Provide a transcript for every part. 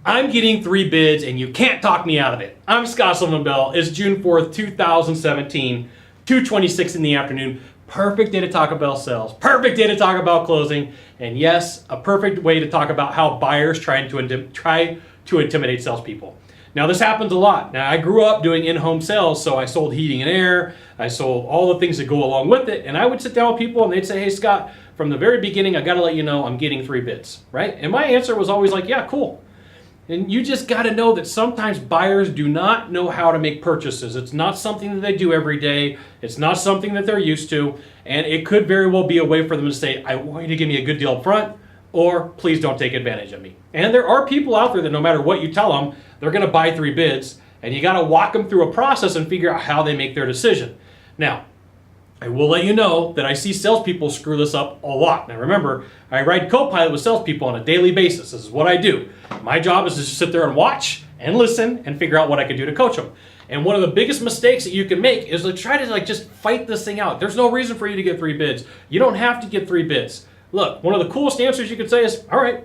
I'm getting 3 bids and you can't talk me out of it. I'm Sylvan Bell. It's June 4th, 2017, 2:26 in the afternoon. Perfect day to talk about sales. Perfect day to talk about closing. And yes, a perfect way to talk about how buyers try to intimidate salespeople. Now this happens a lot. Now I grew up doing in-home sales, so I sold heating and air. I sold all the things that go along with it. And I would sit down with people and they'd say, hey Scott, from the very beginning, I gotta let you know I'm getting 3 bids, right? And my answer was always like, yeah, cool. And you just got to know that sometimes buyers do not know how to make purchases. It's not something that they do every day. It's not something that they're used to. And it could very well be a way for them to say, I want you to give me a good deal up front, or please don't take advantage of me. And there are people out there that no matter what you tell them, they're going to buy 3 bids. And you got to walk them through a process and figure out how they make their decision. Now, I will let you know that I see salespeople screw this up a lot. Now remember, I ride co-pilot with salespeople on a daily basis. This is what I do. My job is to just sit there and watch and listen and figure out what I can do to coach them. And one of the biggest mistakes that you can make is to try to just fight this thing out. There's no reason for you to get 3 bids. You don't have to get 3 bids. Look, one of the coolest answers you could say is, all right.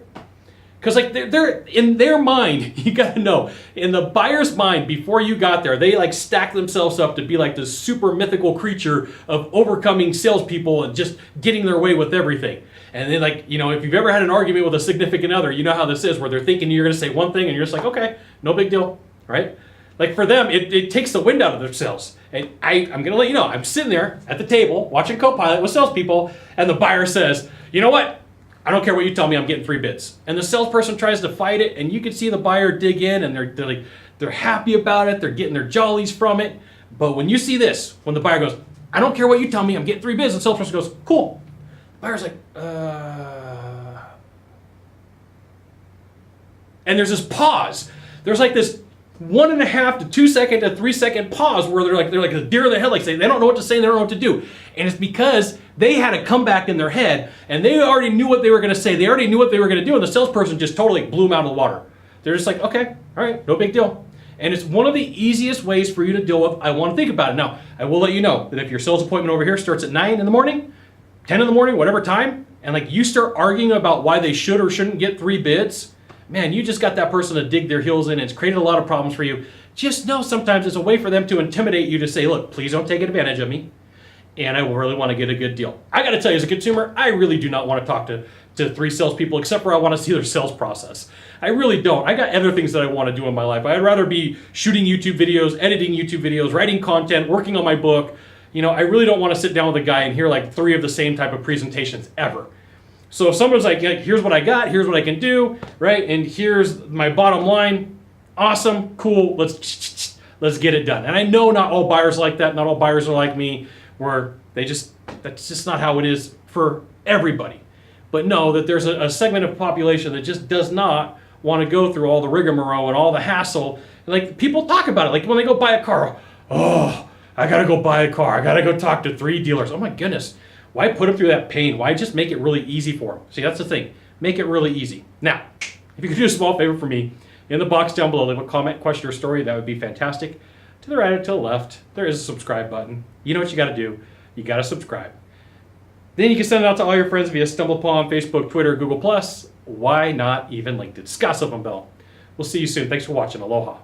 Because they're in their mind, you got to know, in the buyer's mind before you got there, they stack themselves up to be like this super mythical creature of overcoming salespeople and just getting their way with everything. And then if you've ever had an argument with a significant other, you know how this is, where they're thinking you're going to say one thing and you're just like, okay, no big deal, right? For them, it takes the wind out of their sails. And I'm going to let you know, I'm sitting there at the table watching co-pilot with salespeople, and the buyer says, you know what? I don't care what you tell me, I'm getting 3 bids. And the salesperson tries to fight it, and you can see the buyer dig in, and they're happy about it, they're getting their jollies from it. But when you see this, when the buyer goes, I don't care what you tell me, I'm getting 3 bids, and the salesperson goes, cool. The buyer's like, And there's this pause. There's this 1.5 to 2 second to 3 second pause where they're like a deer in the headlights. They don't know what to say, they don't know what to do. And it's because they had a comeback in their head and they already knew what they were going to say. They already knew what they were going to do, and the salesperson just totally blew them out of the water. They're just like, okay, all right, no big deal. And it's one of the easiest ways for you to deal with, I want to think about it. Now, I will let you know that if your sales appointment over here starts at 9 in the morning, 10 in the morning, whatever time, and you start arguing about why they should or shouldn't get 3 bids, man, you just got that person to dig their heels in, and it's created a lot of problems for you. Just know sometimes it's a way for them to intimidate you to say, look, please don't take advantage of me, and I really want to get a good deal. I got to tell you, as a consumer, I really do not want to talk to 3 salespeople, except for I want to see their sales process. I really don't. I got other things that I want to do in my life. I'd rather be shooting YouTube videos, editing YouTube videos, writing content, working on my book. I really don't want to sit down with a guy and hear 3 of the same type of presentations ever. So if someone's like, here's what I got, here's what I can do, right? And here's my bottom line. Awesome, cool, let's get it done. And I know not all buyers are like that, not all buyers are like me, where that's just not how it is for everybody. But know that there's a segment of the population that just does not want to go through all the rigmarole and all the hassle. People talk about it, when they go buy a car, oh, I gotta go buy a car, I gotta go talk to 3 dealers. Oh my goodness. Why put them through that pain? Why just make it really easy for them? See, that's the thing. Make it really easy. Now, if you could do a small favor for me, in the box down below, leave a comment, question, or story. That would be fantastic. To the right or to the left, there is a subscribe button. You know what you got to do. You got to subscribe. Then you can send it out to all your friends via StumbleUpon, Facebook, Twitter, Google+. Why not even LinkedIn? Sylvan Bell. We'll see you soon. Thanks for watching. Aloha.